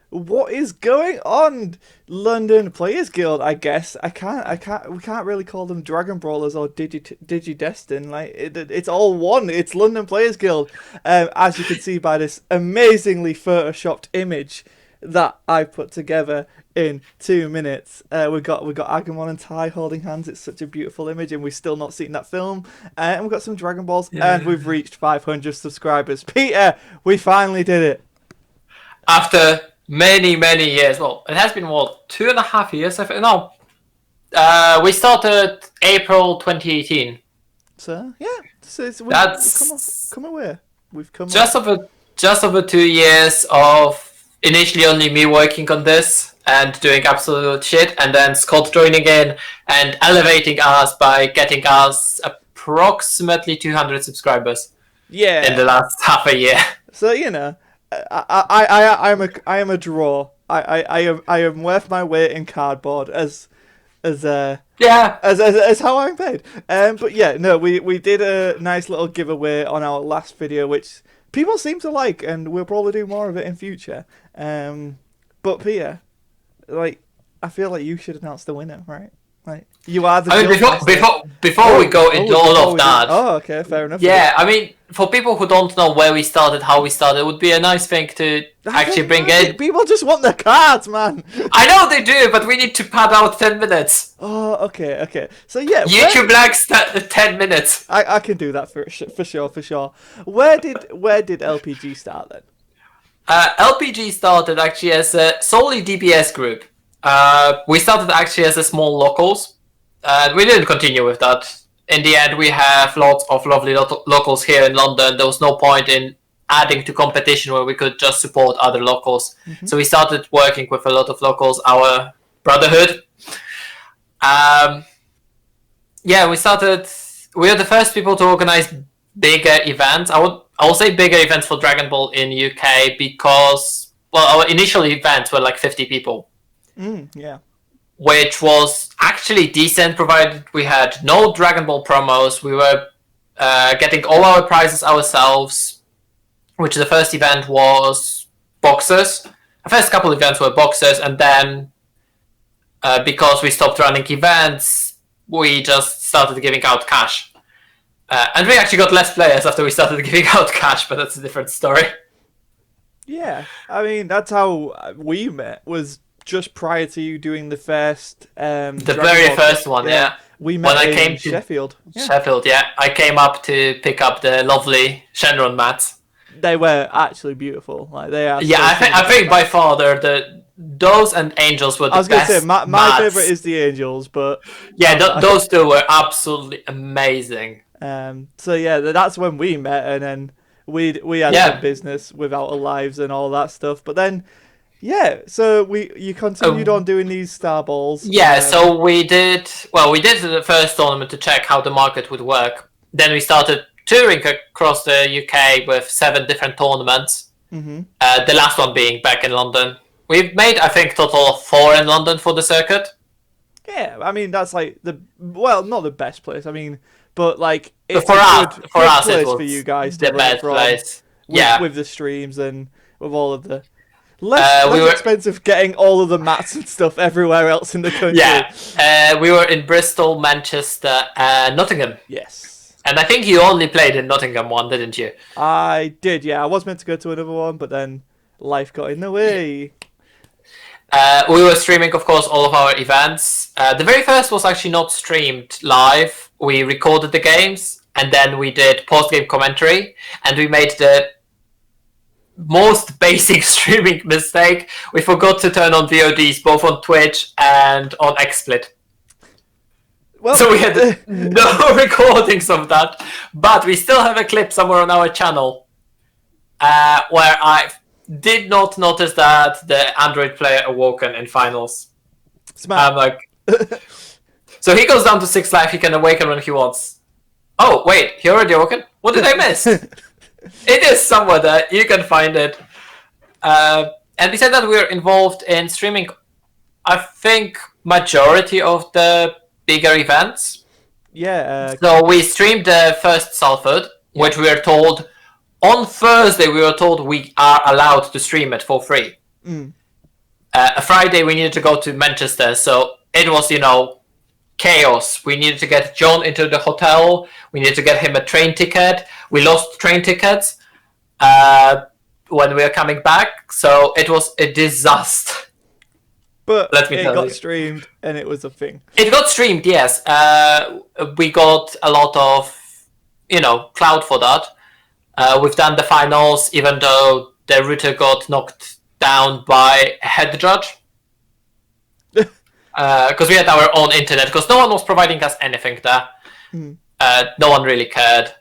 What is going on, London Players Guild? I guess we can't really call them Dragon Brawlers or Digidestin. Like it's all one. It's London Players Guild. As you can see by this amazingly photoshopped image that I put together in 2 minutes. We got Agumon and Ty holding hands. It's such a beautiful image, and we've still not seen that film. And we've got some Dragon Balls, and we've reached 500 subscribers. Peter, we finally did it. After many years. Well, it has been, what, 2.5 years? I think. No. We started April 2018. So, yeah. That's come away. We've come just over 2 years of initially only me working on this and doing absolute shit, and then Scott joining in and elevating us by getting us approximately 200 subscribers. Yeah. In the last half a year. So, you know, I am a draw. I am worth my weight in cardboard as how I'm paid. But yeah, no, we did a nice little giveaway on our last video, which people seem to like, and we'll probably do more of it in future. But Peter, like, I feel like you should announce the winner, right? Like, you are the. I mean, before we go into all of that. Oh, okay, fair enough. Yeah, I mean, for people who don't know where we started, how we started, it would be a nice thing to actually bring in. People just want the cards, man. I know they do, but we need to pad out 10 minutes. Oh, okay. So yeah, YouTube likes 10 minutes. I can do that for sure. Where did LPG start then? LPG started actually as a solely DBS group. We started actually as a small locals. We didn't continue with that. In the end, we have lots of lovely locals here in London. There was no point in adding to competition where we could just support other locals. Mm-hmm. So we started working with a lot of locals, our brotherhood. Yeah, we are the first people to organize bigger events. I will say bigger events for Dragon Ball in UK because, well, our initial events were like 50 people. Yeah. Which was actually decent, provided we had no Dragon Ball promos. We were getting all our prizes ourselves, which the first event was boxers. The first couple events were boxers, and then because we stopped running events, we just started giving out cash. And we actually got less players after we started giving out cash, but that's a different story. Yeah, I mean, that's how we met, was just prior to you doing the first the very first one. Yeah, we met when in I came Sheffield. To Sheffield, yeah, I came up to pick up the lovely Shenron mats. They were actually beautiful. Like, they are. Yeah, I think by far those and Angels were the best. I was gonna say my favorite is the Angels, but yeah, those two were absolutely amazing. So yeah, that's when we met, and then we had some business with our lives and all that stuff. But then, yeah, so you continued on doing these Star Balls. Yeah, so we did the first tournament to check how the market would work. Then we started touring across the UK with 7 different tournaments. Mm-hmm. The last one being back in London. We've made, I think, total of 4 in London for the circuit. Yeah, I mean, that's like not the best place. I mean, but like it's for us, it was for you guys to the best place. With the streams and with all of the less expensive getting all of the mats and stuff everywhere else in the country. Yeah, we were in Bristol, Manchester, and Nottingham. Yes. And I think you only played in Nottingham one, didn't you? I did, yeah. I was meant to go to another one, but then life got in the way. We were streaming, of course, all of our events. The very first was actually not streamed live. We recorded the games, and then we did post-game commentary, and we made the most basic streaming mistake. We forgot to turn on VODs both on Twitch and on XSplit. Well, so we had no recordings of that, but we still have a clip somewhere on our channel where I did not notice that the Android player awoken in finals. Smart. I'm like, so he goes down to 6 life. He can awaken when he wants. Oh wait, he already awoken? What did I miss? It is somewhere there. You can find it. And besides that, we're involved in streaming, I think, majority of the bigger events. Yeah. So we streamed the first Salford, which we are told on Thursday. We were told we are allowed to stream it for free. A Friday we needed to go to Manchester, so it was, chaos. We needed to get John into the hotel. We needed to get him a train ticket. We lost train tickets when we were coming back, so it was a disaster. But Let me it tell got you. streamed and it was a thing. It got streamed, yes. We got a lot of, clout for that. We've done the finals, even though the router got knocked down by a head judge. Because we had our own internet, because no one was providing us anything there. No one really cared.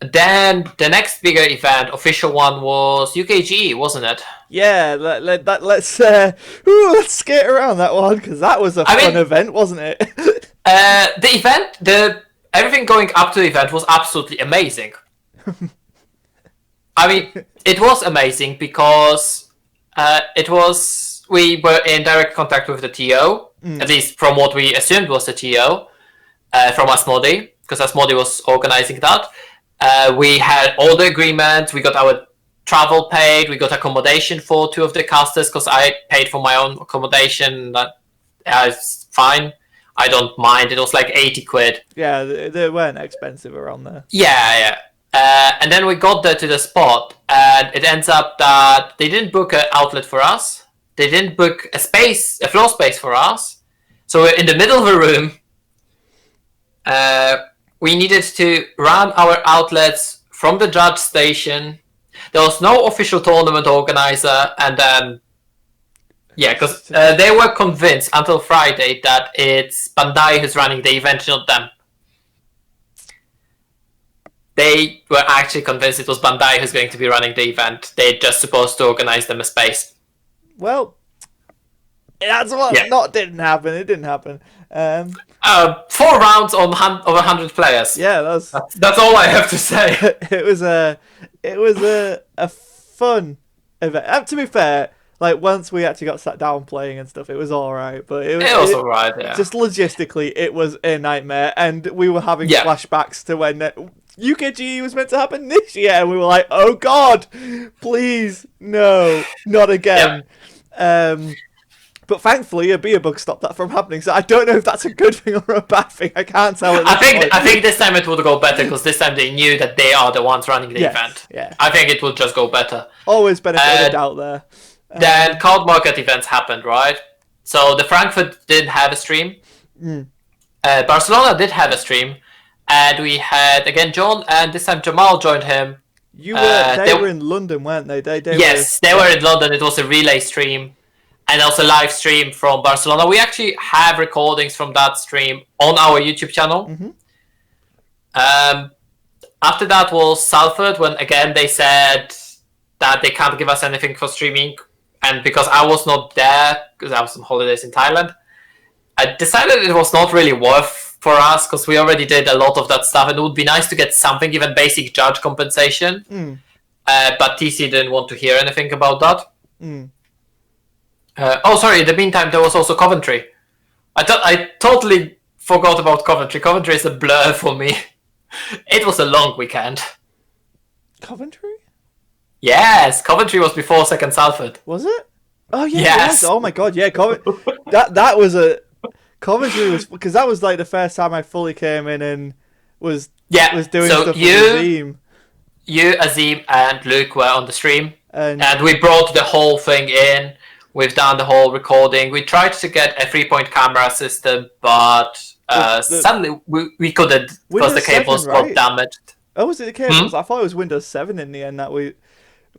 Then the next bigger event, official one, was UKG, wasn't it? Yeah, let's skate around that one, because that was a fun event, wasn't it? The event, everything going up to the event was absolutely amazing. I mean, it was amazing because we were in direct contact with the TO, at least from what we assumed was the TO, from Asmodee, because Asmodee was organizing that. We had all the agreements, we got our travel paid, we got accommodation for 2 of the casters, because I paid for my own accommodation. That is fine. I don't mind. It was like 80 quid. Yeah, they weren't expensive around there. Yeah. And then we got there to the spot, and it ends up that they didn't book an outlet for us. They didn't book a floor space for us. So we're in the middle of a room. We needed to run our outlets from the judge station. There was no official tournament organizer, and then because they were convinced until Friday that it's Bandai who's running the event, not them. They were actually convinced it was Bandai who's going to be running the event. They're just supposed to organize them a space. Well, that's what didn't happen. It didn't happen. 4 rounds on over 100 players. Yeah, that's all I have to say. It was a fun event. To be fair, like once we actually got sat down playing and stuff, it was all right. But it was alright. Yeah. Just logistically, it was a nightmare, and we were having flashbacks to when UKG was meant to happen this year, and we were like, "Oh God, please, no, not again." But thankfully, a beer bug stopped that from happening. So I don't know if that's a good thing or a bad thing. I can't tell. I think this time it would go better, because this time they knew that they are the ones running the event. Yeah. I think it will just go better. Always benefit of the doubt there. Then card market events happened, right? So the Frankfurt didn't have a stream. Barcelona did have a stream, and we had again John, and this time Jamal joined him. They were in London, weren't they? They were in London. It was a relay stream. And also live stream from Barcelona. We actually have recordings from that stream on our YouTube channel. After that was Salford, when again they said that they can't give us anything for streaming. And because I was not there, because I was on holidays in Thailand, I decided it was not really worth for us, because we already did a lot of that stuff. And it would be nice to get something, even basic judge compensation. But TC didn't want to hear anything about that. In the meantime, there was also Coventry. I totally forgot about Coventry. Coventry is a blur for me. It was a long weekend. Coventry? Yes, Coventry was before Second Salford. Was it? Oh yeah. Yes. Oh my God, yeah. That was Coventry was, because that was like the first time I fully came in and was doing stuff with Azim. You, Azim, and Luke were on the stream, and we brought the whole thing in. We've done the whole recording. We tried to get a 3-point camera system, but suddenly we couldn't, because the cables got damaged. Oh, was it the cables? I thought it was Windows 7 in the end that we...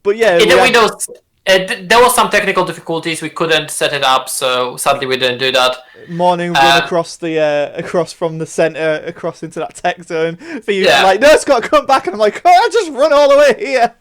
But yeah... Windows... there was some technical difficulties. We couldn't set it up, so sadly we didn't do that. Morning run across from the centre, across into that tech zone. For you, like, no, it's got to come back. And I'm like, oh, I just run all the way here.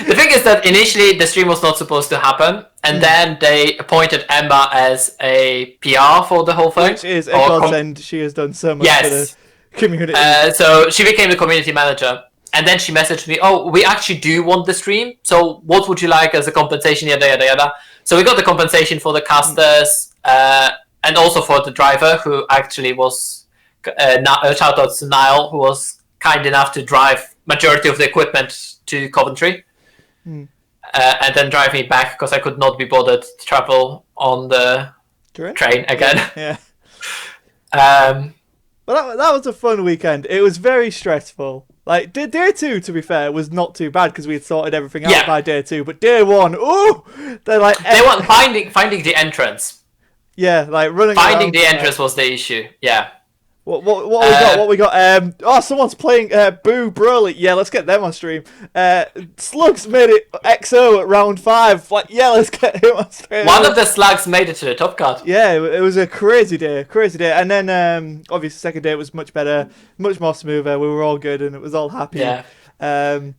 The thing is that initially the stream was not supposed to happen, and then they appointed Emma as a PR for the whole thing. Which is a godsend. She has done so much for the community. So she became the community manager, and then she messaged me, "Oh, we actually do want the stream. So what would you like as a compensation? Yada yada yada." So we got the compensation for the casters, and also for the driver, who actually was shout out to Niall, who was kind enough to drive majority of the equipment to Coventry. and then drive me back because I could not be bothered to travel on the train again. Yeah. Um, But that was a fun weekend. It was very stressful. Like day 2, to be fair, was not too bad because we had sorted everything out by day 2. But day 1, they're like they want finding the entrance. Yeah, like running. Finding the entrance was the issue. Yeah. What we got? What we got? Someone's playing Boo Broly. Yeah, let's get them on stream. Slugs made it XO at round 5. Like, yeah, let's get him on stream. One of the slugs made it to the top card. Yeah, it was a crazy day. And then obviously second day was much better, much more smoother. We were all good and it was all happy. Yeah. I mean,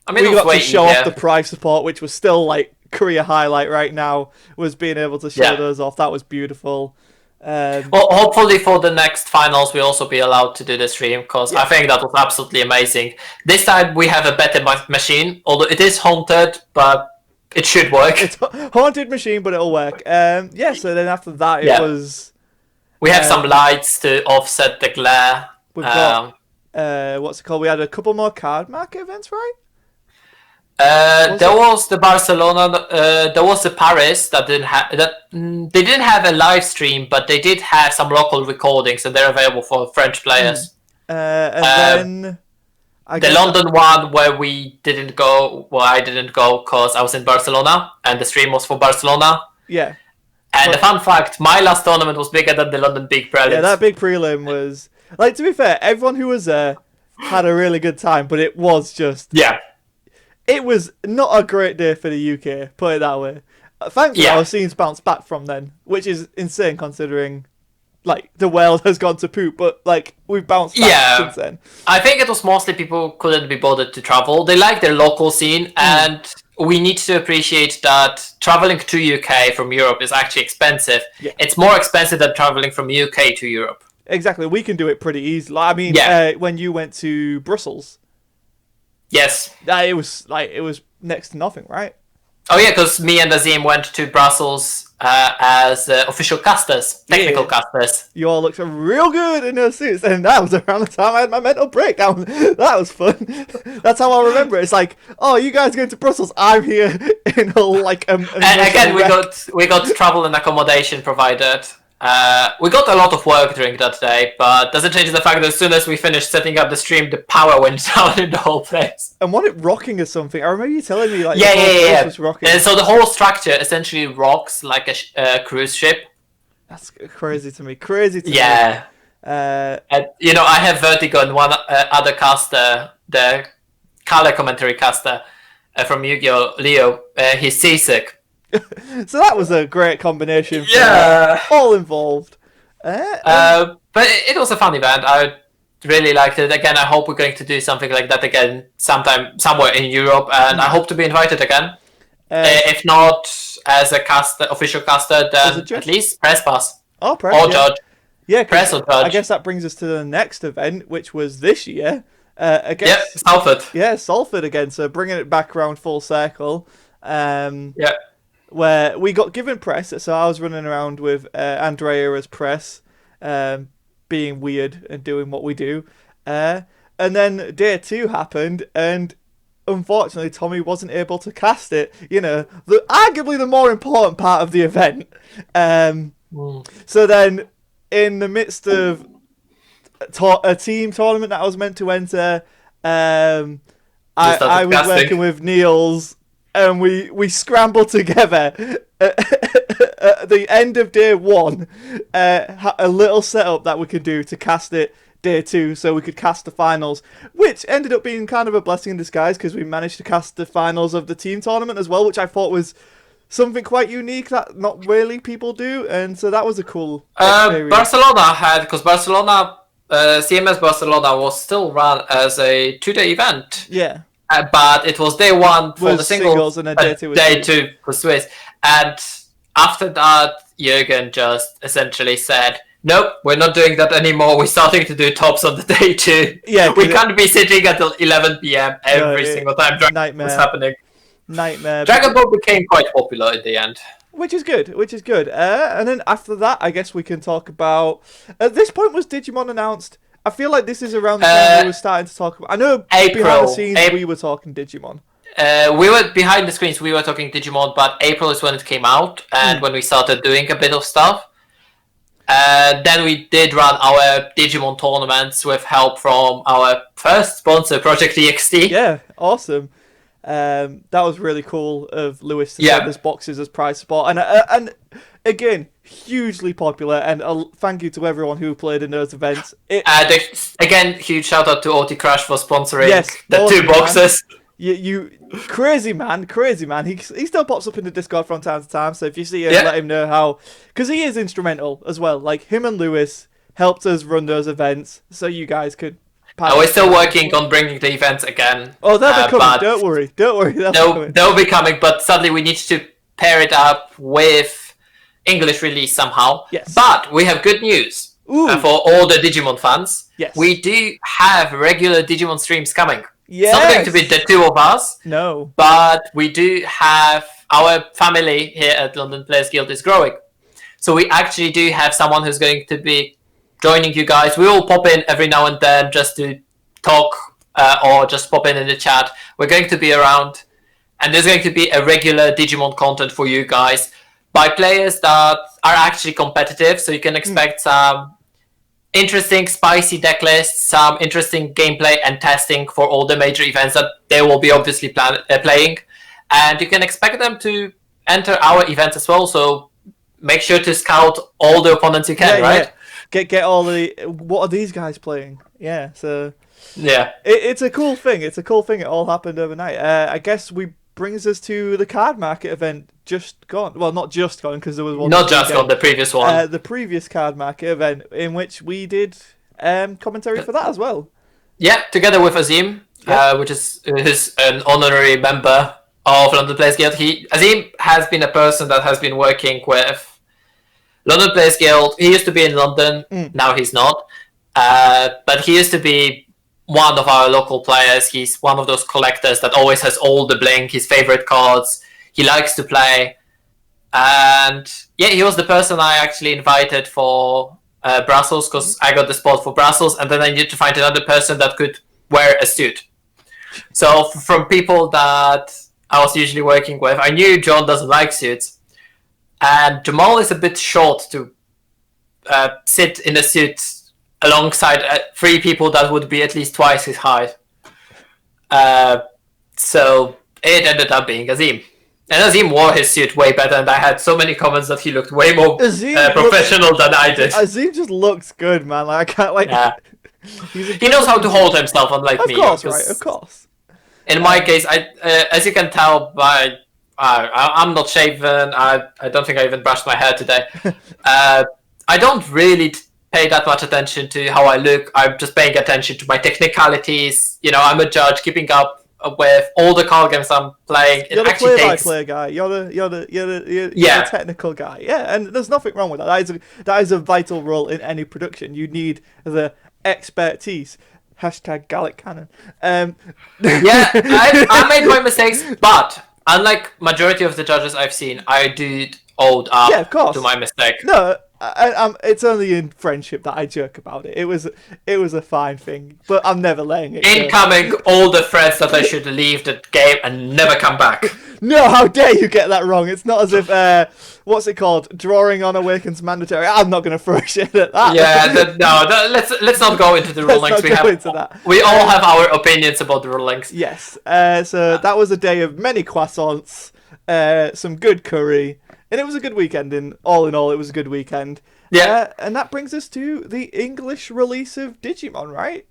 we it was got to show easier. off the prize support, which was still like career highlight right now. Was being able to show those off. That was beautiful. Well, hopefully for the next finals we'll also be allowed to do the stream because I think that was absolutely amazing. This time we have a better machine, although it is haunted, but it should work. It's haunted machine, but it'll work. So then after that it was... We have some lights to offset the glare. We've got, what's it called? We had a couple more card market events, right? There was the Barcelona. There was the Paris that didn't have that. They didn't have a live stream, but they did have some local recordings, and they're available for French players. And then the London one where we didn't go. Well, I didn't go because I was in Barcelona, and the stream was for Barcelona. Yeah. And the fun fact, my last tournament was bigger than the London Big Prelim. Yeah, that big prelim was like. To be fair, everyone who was there had a really good time, but it was just It was not a great day for the UK, put it that way. Thankfully, our scenes bounced back from then, which is insane considering, like, the world has gone to poop, but, like, we've bounced back since then. I think it was mostly people couldn't be bothered to travel. They like their local scene, and we need to appreciate that traveling to UK from Europe is actually expensive. Yeah. It's more expensive than traveling from UK to Europe. Exactly. We can do it pretty easily. I mean, when you went to Brussels... Yes. It was next to nothing, right? Oh yeah, because me and Azim went to Brussels as official casters, technical casters. You all looked real good in those suits, and that was around the time I had my mental breakdown. That was fun. That's how I remember it. It's like, oh, you guys going to Brussels? I'm here in a like. And again, we got travel and accommodation provided. We got a lot of work during that day, but doesn't change the fact that as soon as we finished setting up the stream, the power went down in the whole place. And wasn't it rocking or something? I remember you telling me like the whole place was rocking. And so the whole structure essentially rocks like a cruise ship. That's crazy to me. Crazy to me. Yeah. And, I have Vertigo and one other caster, the color commentary caster from Yu-Gi-Oh! Leo. He's seasick. So that was a great combination for all involved. But it was a fun event. I really liked it. Again, I hope we're going to do something like that again somewhere in Europe, and I hope to be invited again. If not as a official caster, then at least press pass. Oh, press or judge. Yeah, press or judge. I guess that brings us to the next event, which was this year. Salford. Yeah, Salford again. So bringing it back around full circle. Where we got given press, so I was running around with Andrea as press, being weird and doing what we do. And then day 2 happened, and unfortunately Tommy wasn't able to cast it. Arguably the more important part of the event. So then, in the midst of a team tournament that I was meant to enter, I was working with Niels. And we scrambled together at the end of day 1, a little setup that we could do to cast it day 2, so we could cast the finals, which ended up being kind of a blessing in disguise because we managed to cast the finals of the team tournament as well, which I thought was something quite unique that not really people do, and so that was a cool experience. Barcelona because CMS Barcelona was still run as a 2-day event. Yeah. But it was day 1 for the singles and then day 2 for Swiss. And after that, Jürgen just essentially said, nope, we're not doing that anymore. We're starting to do tops on the day 2. Yeah, we can't be sitting until 11 p.m. every single time Dragon Ball was happening. Nightmare. Dragon Ball became quite popular in the end. Which is good. And then after that, I guess we can talk about... At this point, was Digimon announced? I feel like this is around the time we were starting to talk about... I know April, behind the scenes we were talking Digimon. we were behind the screens. We were talking Digimon, but April is when it came out and when we started doing a bit of stuff. Then we did run our Digimon tournaments with help from our first sponsor, Project EXT. Yeah, awesome. That was really cool of Lewis to send us boxes as prize support, and again, hugely popular. And thank you to everyone who played in those events. Again, huge shout out to OT Crash for sponsoring the awesome, 2 boxes. Man. You crazy man. He still pops up in the Discord from time to time. So if you see him, let him know how, because he is instrumental as well. Like him and Lewis helped us run those events, so you guys could. We're still working on bringing the events again. Oh, they'll be coming. Don't worry. They'll be coming, but sadly we need to pair it up with English release somehow. Yes. But we have good news for all the Digimon fans. Yes. We do have regular Digimon streams coming. Yes. It's not going to be the 2 of us. No. But we do have our family here at London Players Guild is growing. So we actually do have someone who's going to be joining you guys. We will pop in every now and then just to talk or just pop in the chat. We're going to be around, and there's going to be a regular Digimon content for you guys by players that are actually competitive. So you can expect some interesting, spicy deck lists, some interesting gameplay and testing for all the major events that they will be obviously playing. And you can expect them to enter our events as well. So make sure to scout all the opponents you can, right? Yeah. Get all the, what are these guys playing? Yeah, so yeah, it's a cool thing. It's a cool thing. It all happened overnight. I guess brings us to the card market event just gone. Well, not just gone, because there was one. Not just gone. The previous one. The previous card market event in which we did commentary for that as well. Yeah, together with Azim, which is an honorary member of London Players Guild. Azim has been a person that has been working with London Players Guild. He used to be in London. Now he's not. But he used to be one of our local players. He's one of those collectors that always has all the bling, his favorite cards. He likes to play. And yeah, he was the person I actually invited for Brussels, because I got the spot for Brussels, and then I needed to find another person that could wear a suit. So from people that I was usually working with, I knew John doesn't like suits. And Jamal is a bit short to sit in a suit alongside 3 people that would be at least twice his height. So it ended up being Azim. And Azim wore his suit way better, and I had so many comments that he looked way more professional than I did. Azim just looks good, man. Like I can't Yeah. He knows how to hold himself, unlike me. Of course, right? Of course. In my case, as you can tell by I'm not shaven. I don't think I even brushed my hair today. I don't really pay that much attention to how I look. I'm just paying attention to my technicalities. You know, I'm a judge, keeping up with all the card games I'm playing. You're the play-by-play guy. You're the technical guy. Yeah, and there's nothing wrong with that. That is a vital role in any production. You need the expertise. Hashtag Gallic Cannon. Yeah, I made my mistakes, but unlike majority of the judges I've seen, I did own up to my mistake. No, it's only in friendship that I joke about it. It was a fine thing, but I'm never letting it Incoming all the threats that I should leave the game and never come back. No, how dare you get that wrong? It's not as if what's it called? Drawing on awakens mandatory. I'm not going to throw shit at that. Yeah, let's not go into the rulings. We all have our opinions about the rulings. Yes. So that was a day of many croissants, some good curry. And it was a good weekend. All in all, it was a good weekend. Yeah. And that brings us to the English release of Digimon, right?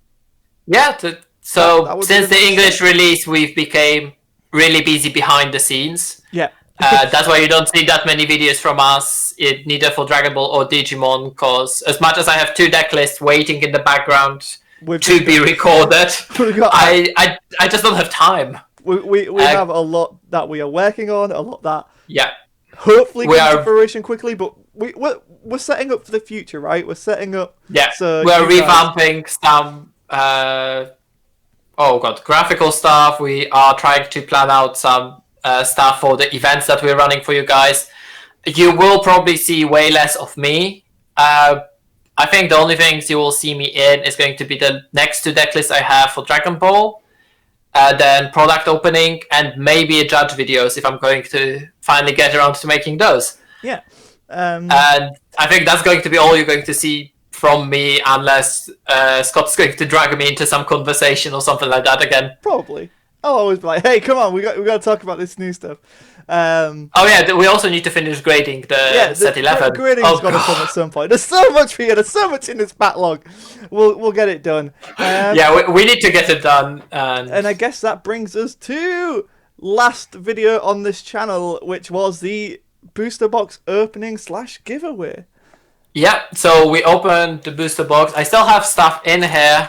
Yeah. So since the English release, we've became really busy behind the scenes. Yeah. That's why you don't see that many videos from us, neither for Dragon Ball or Digimon, because as much as I have 2 deck lists waiting in the background to be recorded, I just don't have time. We have a lot that we are working on, a lot that... Yeah. Hopefully come to fruition quickly, but we're setting up for the future, right? We're setting up. Yeah, so we're revamping some graphical stuff. We are trying to plan out some stuff for the events that we're running for you guys. You will probably see way less of me. I think the only things you will see me in is going to be the next 2 deck lists I have for Dragon Ball, then product opening, and maybe a judge videos if I'm going to finally get around to making those. Yeah. And I think that's going to be all you're going to see from me, unless Scott's going to drag me into some conversation or something like that again. Probably. I'll always be like, hey, come on, we got to talk about this new stuff. Oh yeah, we also need to finish grading the set 11. Grading's got to come at some point. There's so much for you. There's so much in this backlog. We'll get it done. Yeah, we need to get it done. And I guess that brings us to last video on this channel, which was the booster box opening / giveaway. Yeah, so we opened the booster box. I still have stuff in here.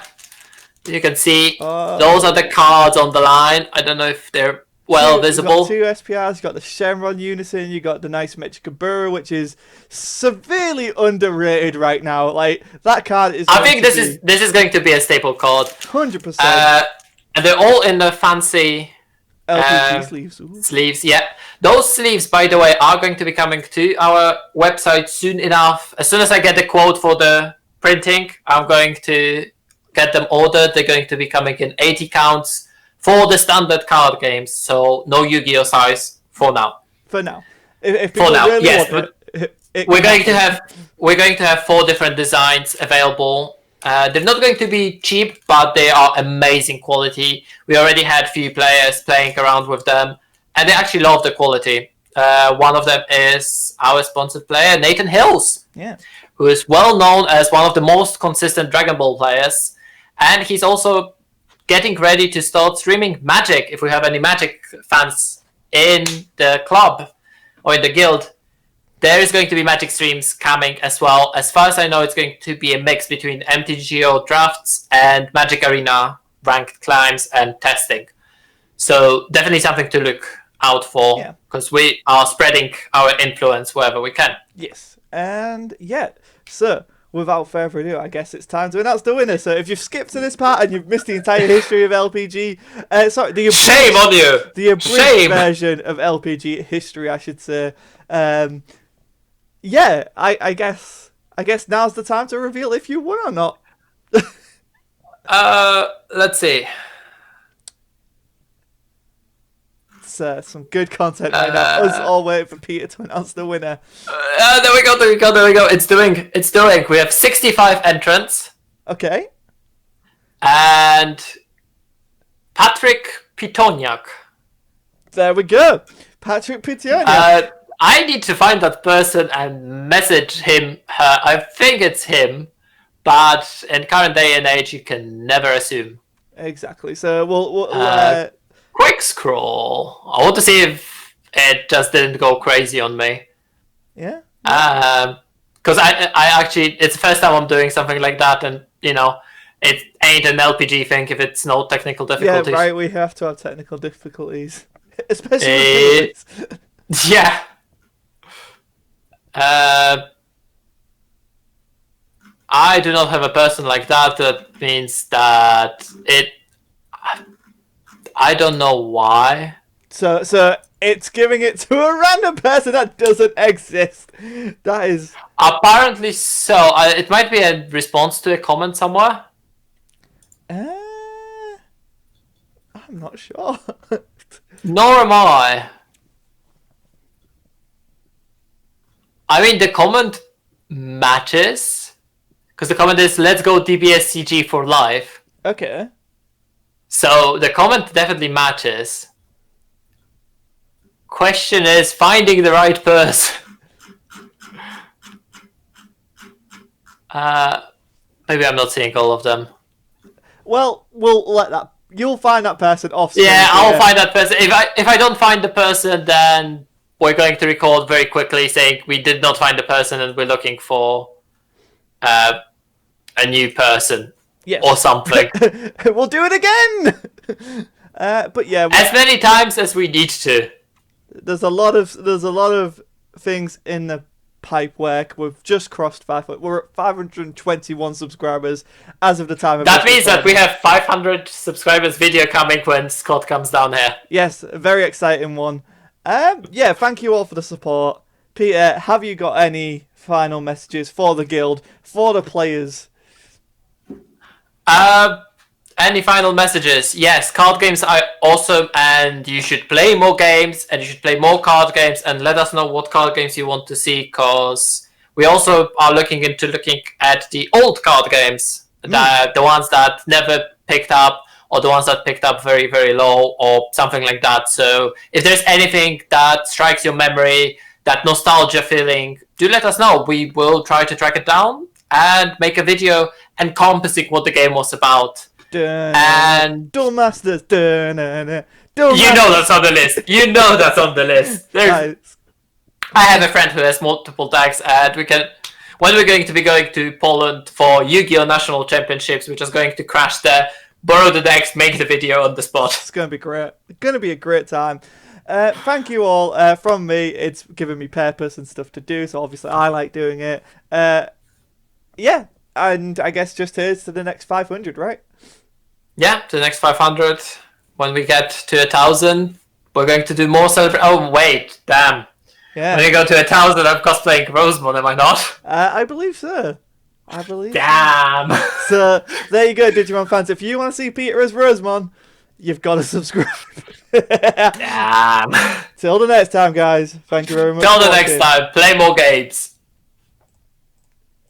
You can see those are the cards on the line. I don't know if they're visible. You've got 2 SPRs, you got the Shenron Unison, you got the nice Mechikabura, which is severely underrated right now. Like, that card is... I think this is going to be a staple card. 100%. And they're all in the fancy... LPG sleeves. Ooh. Sleeves, yeah. Those sleeves, by the way, are going to be coming to our website soon enough. As soon as I get the quote for the printing, I'm going to get them ordered. They're going to be coming in 80 counts for the standard card games. So no Yu-Gi-Oh size for now. For now. If people really yes. want it we're going to have 4 different designs available. They're not going to be cheap, but they are amazing quality. We already had few players playing around with them, and they actually love the quality. One of them is our sponsored player, Nathan Hills, who is well known as one of the most consistent Dragon Ball players, and he's also getting ready to start streaming Magic. If we have any Magic fans in the club or in the guild, there is going to be Magic streams coming as well. As far as I know, it's going to be a mix between MTGO drafts and Magic Arena ranked climbs and testing. So definitely something to look out for, because we are spreading our influence wherever we can. Yes, and so without further ado, I guess it's time to announce the winner. So if you've skipped to this part and you've missed the entire history of LPG, shame on you! The abridged version of LPG history, I should say. I guess now's the time to reveal if you won or not. Let's see. It's some good content right now. Us all waiting for Peter to announce the winner. There we go. It's doing. We have 65 entrants. Okay. And Patrick Pitoniak. There we go. Patrick Pitoniak. I need to find that person and message him, her. I think it's him, but in current day and age, you can never assume. Exactly. So we'll quick scroll. I want to see if it just didn't go crazy on me. Yeah. Because I actually, it's the first time I'm doing something like that, and it ain't an LPG thing if it's no technical difficulties. Yeah, right. We have to have technical difficulties, especially with yeah. I do not have a person like that. That means that I don't know why. So it's giving it to a random person that doesn't exist. That is apparently so. It might be a response to a comment somewhere. I'm not sure. Nor am I. I mean, the comment matches, because the comment is, let's go DBSCG for life. Okay. So the comment definitely matches. Question is finding the right person. Maybe I'm not seeing all of them. Well, we'll let that... You'll find that person off screen. Yeah, I'll find that person. If I don't find the person, then we're going to record very quickly saying we did not find the person and we're looking for a new person. Yes. Or something. We'll do it again. But yeah, as many times as we need to. There's a lot of things in the pipe work. We've just crossed 500. We're at 521 subscribers as of the time of that means that we have 500 subscribers video coming when Scott comes down here. Yes, a very exciting one. Yeah, thank you all for the support. Peter, have you got any final messages for the guild, for the players? Any final messages? Yes, card games are awesome, and you should play more games, and you should play more card games, and let us know what card games you want to see, because we also are looking at the old card games, the ones that never picked up, or the ones that picked up very, very low, or something like that. So if there's anything that strikes your memory, that nostalgia feeling, do let us know. We will try to track it down and make a video encompassing what the game was about. And Duel Masters. You know that's on the list. You know that's on the list. Nice. I have a friend who has multiple decks, and when we're going to be going to Poland for Yu-Gi-Oh! National Championships, we're just going to crash there, borrow the decks, make the video on the spot. It's going to be great. It's going to be a great time. Thank you all. From me, it's given me purpose and stuff to do, so obviously I like doing it. Yeah, and I guess just here's to the next 500, right? Yeah, to the next 500. When we get to 1,000, we're going to do more celebration. Oh, wait, damn. Yeah. When we go to 1,000, I'm cosplaying Rosemont, am I not? I believe so. I believe. Damn. So, there you go, Digimon fans. If you want to see Peter as Rosemon, you've got to subscribe. Damn. Till the next time, guys. Thank you very much. Till the next time, play more games.